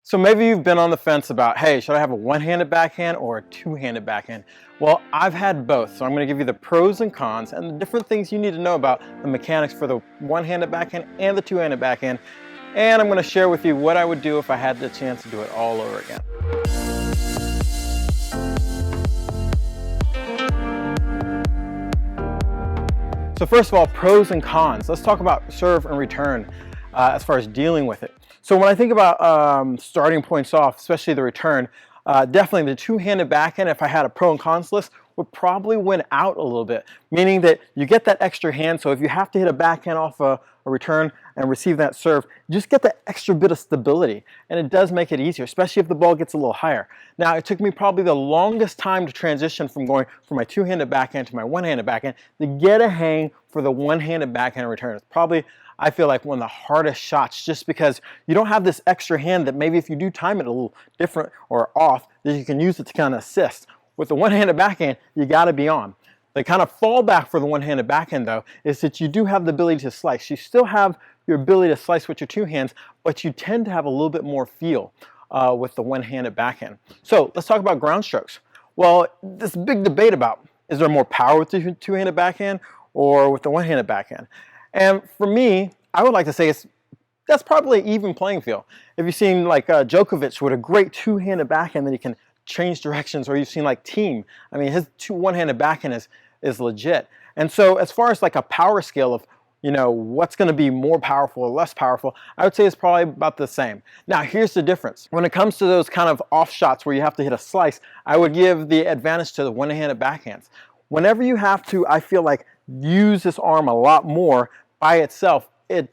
So maybe you've been on the fence about, hey, should I have a one-handed backhand or a two-handed backhand? Well, I've had both, so I'm going to give you the pros and cons and the different things you need to know about the mechanics for the one-handed backhand and the two-handed backhand. And I'm going to share with you what I would do if I had the chance to do it all over again. So first of all, pros and cons. Let's talk about serve and return as far as dealing with it. So when I think about starting points off, especially the return, definitely the two-handed backhand, if I had a pro and cons list, would probably win out a little bit, meaning that you get that extra hand. So if you have to hit a backhand off a return and receive that serve, you just get that extra bit of stability, and it does make it easier, especially if the ball gets a little higher. Now, it took me probably the longest time to transition from going from my two-handed backhand to my one-handed backhand to get a hang for the one-handed backhand return. It's probably, I feel like, one of the hardest shots, just because you don't have this extra hand that maybe if you do time it a little different or off, that you can use it to kind of assist. With the one-handed backhand, you got to be on. The kind of fallback for the one-handed backhand, though, is that you do have the ability to slice. You still have your ability to slice with your two hands, but you tend to have a little bit more feel with the one-handed backhand. So let's talk about ground strokes. Well, this big debate about, is there more power with the two-handed backhand or with the one-handed backhand? And for me, I would like to say that's probably an even playing field. If you've seen like Djokovic with a great two-handed backhand that he can change directions, or you've seen like Team, I mean, his one-handed backhand is legit. And so as far as like a power scale of, you know, what's going to be more powerful or less powerful, I would say it's probably about the same. Now, here's the difference. When it comes to those kind of off shots where you have to hit a slice, I would give the advantage to the one-handed backhands. Whenever you have to, I feel like, use this arm a lot more by itself, it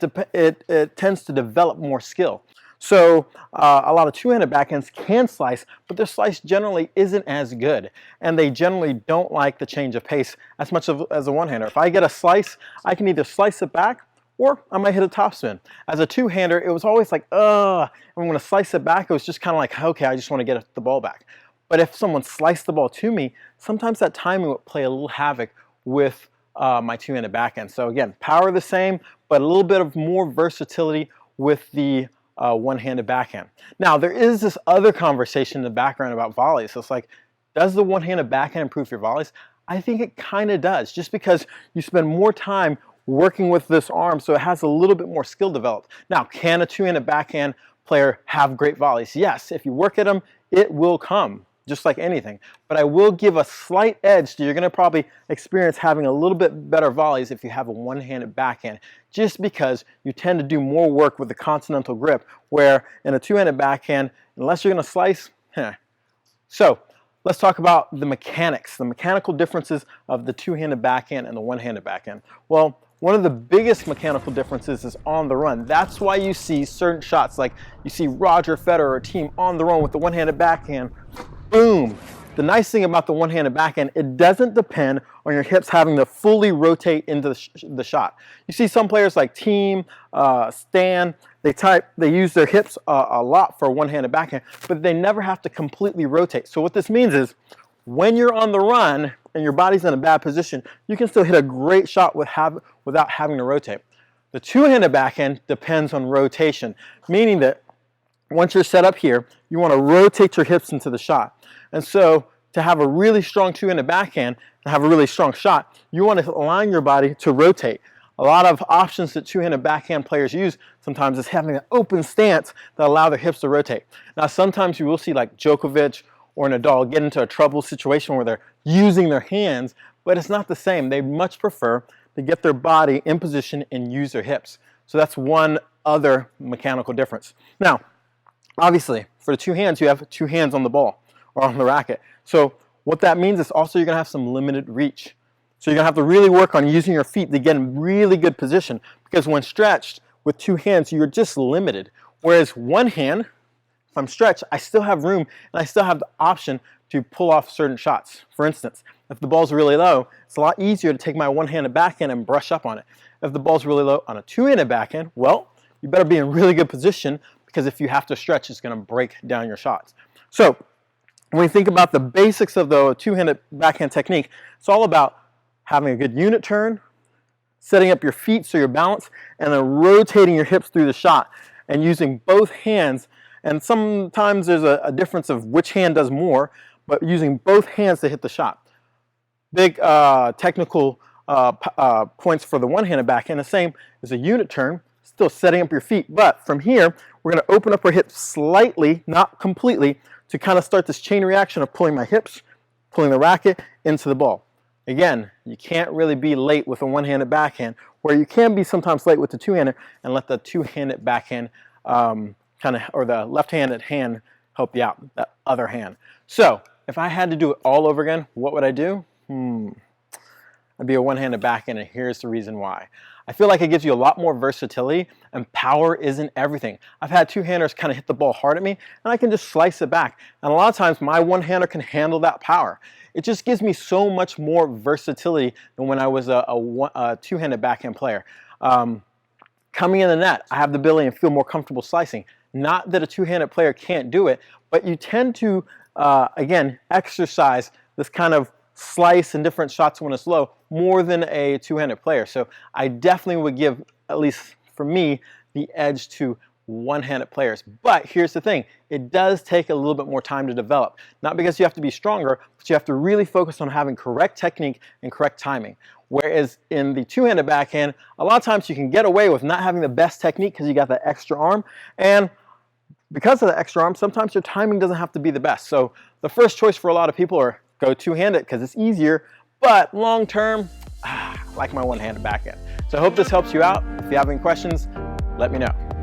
tends to develop more skill. So a lot of two-handed backhands can slice, but their slice generally isn't as good, and they generally don't like the change of pace as much as a one-hander. If I get a slice, I can either slice it back or I might hit a topspin. As a two-hander, it was always like, I'm going to slice it back. It was just kind of like, okay, I just want to get the ball back. But if someone sliced the ball to me, sometimes that timing would play a little havoc with my two-handed backhand. So again, power the same, but a little bit of more versatility with the one-handed backhand. Now, there is this other conversation in the background about volleys. So it's like, does the one-handed backhand improve your volleys? I think it kind of does, just because you spend more time working with this arm, so it has a little bit more skill developed. Now, can a two-handed backhand player have great volleys? Yes, if you work at them, it will come, just like anything. But I will give a slight edge to, you're going to probably experience having a little bit better volleys if you have a one-handed backhand, just because you tend to do more work with the continental grip, where in a two-handed backhand, unless you're going to slice, So let's talk about the mechanics, the mechanical differences of the two-handed backhand and the one-handed backhand. Well, one of the biggest mechanical differences is on the run. That's why you see certain shots, like you see Roger Federer or Team on the run with the one-handed backhand. Boom! The nice thing about the one-handed backhand, it doesn't depend on your hips having to fully rotate into the shot. You see some players like Team, Stan, they use their hips a lot for a one-handed backhand, but they never have to completely rotate. So what this means is, when you're on the run and your body's in a bad position, you can still hit a great shot without having to rotate. The two-handed backhand depends on rotation, meaning that once you're set up here, you want to rotate your hips into the shot. And so to have a really strong two-handed backhand, to have a really strong shot, you want to align your body to rotate. A lot of options that two-handed backhand players use sometimes is having an open stance that allow their hips to rotate. Now, sometimes you will see like Djokovic or Nadal get into a trouble situation where they're using their hands, but it's not the same. They much prefer to get their body in position and use their hips. So that's one other mechanical difference. Now, obviously, for the two hands, you have two hands on the ball or on the racket. So what that means is also you're going to have some limited reach. So you're going to have to really work on using your feet to get in really good position, because when stretched with two hands, you're just limited. Whereas one hand, if I'm stretched, I still have room and I still have the option to pull off certain shots. For instance, if the ball's really low, it's a lot easier to take my one-handed backhand and brush up on it. If the ball's really low on a two-handed backhand, well, you better be in really good position, because if you have to stretch, it's going to break down your shots. So when we think about the basics of the two-handed backhand technique, it's all about having a good unit turn, setting up your feet so you're balanced, and then rotating your hips through the shot and using both hands And sometimes there's a difference of which hand does more, but using both hands to hit the shot. Big technical points for the one-handed backhand. The same as a unit turn, still setting up your feet. But from here, we're going to open up our hips slightly, not completely, to kind of start this chain reaction of pulling my hips, pulling the racket into the ball. Again, you can't really be late with a one-handed backhand, where you can be sometimes late with the two-handed, and let the two-handed backhand or the left-handed hand help you out, that other hand. So if I had to do it all over again, what would I do? I'd be a one-handed backhand, and here's the reason why. I feel like it gives you a lot more versatility, and power isn't everything. I've had two-handers kind of hit the ball hard at me, and I can just slice it back. And a lot of times, my one-hander can handle that power. It just gives me so much more versatility than when I was a two-handed backhand player. Coming in the net, I have the ability to feel more comfortable slicing. Not that a two-handed player can't do it, but you tend to, again, exercise this kind of slice and different shots when it's low more than a two-handed player. So I definitely would give, at least for me, the edge to one-handed players. But here's the thing, it does take a little bit more time to develop. Not because you have to be stronger, but you have to really focus on having correct technique and correct timing. Whereas in the two-handed backhand, a lot of times you can get away with not having the best technique because you got that extra arm. And because of the extra arm, sometimes your timing doesn't have to be the best. So the first choice for a lot of people are go two-handed because it's easier, but long term, I like my one-handed backhand. So I hope this helps you out. If you have any questions, let me know.